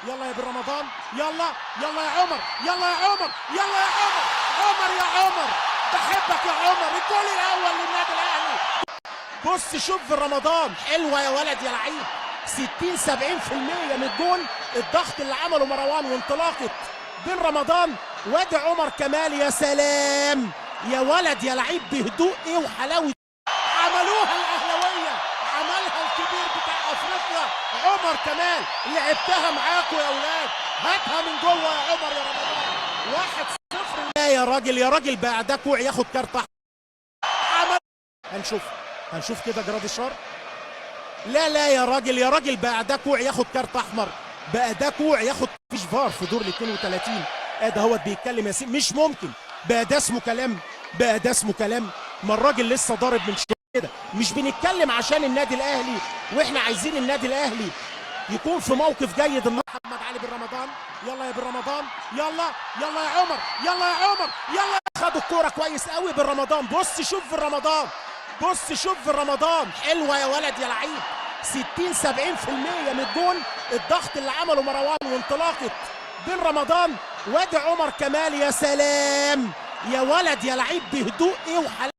يلا يا بن رمضان، يلا يلا يا عمر، يلا يا عمر، يلا يا عمر، عمر يا عمر، بحبك يا عمر. الجول الاول للنادي الاهلي. بص شوف بن رمضان، حلوه يا ولد يا لعيب. 60 70% من الجول الضغط اللي عمله مروان وانطلاقه بن رمضان. وادي عمر كمال، يا سلام يا ولد يا لعيب، بهدوء ايه وحلاوه. عملوها الاهلاويه، عملها الكبير بتاع افريقيا عمر كمال. لعبتها معاكم يا اولاد، هاتها من جوه يا عمر يا رمضان. 1-0. لا يا راجل يا راجل، بقى ده كوع ياخد كارت احمر. عمل، هنشوف كده جراديشار. لا يا راجل يا راجل، بقى ده كوع ياخد كارت احمر، بقى ده كوع ياخد. مفيش فار في دور ال 32. ده هو بيتكلم ياسين، مش ممكن. بقى ده اسمه كلام، بقى ده اسمه كلام. ما الراجل لسه ضارب من كده. مش بنتكلم عشان النادي الاهلي، واحنا عايزين النادي الاهلي يكون في موقف جيد. محمد علي بن رمضان، يلا يا بن رمضان، يلا يلا يا عمر، يلا يا عمر، يلا. خدوا الكوره كويس قوي بن رمضان. بص شوف بن رمضان، بص شوف بن رمضان، حلوه يا ولد يا لعيب. 60 70% من الجول الضغط اللي عمله مروان وانطلاقه بن رمضان. وادي عمر كمال، يا سلام يا ولد يا لعيب، بهدوء ايه وحلاوه.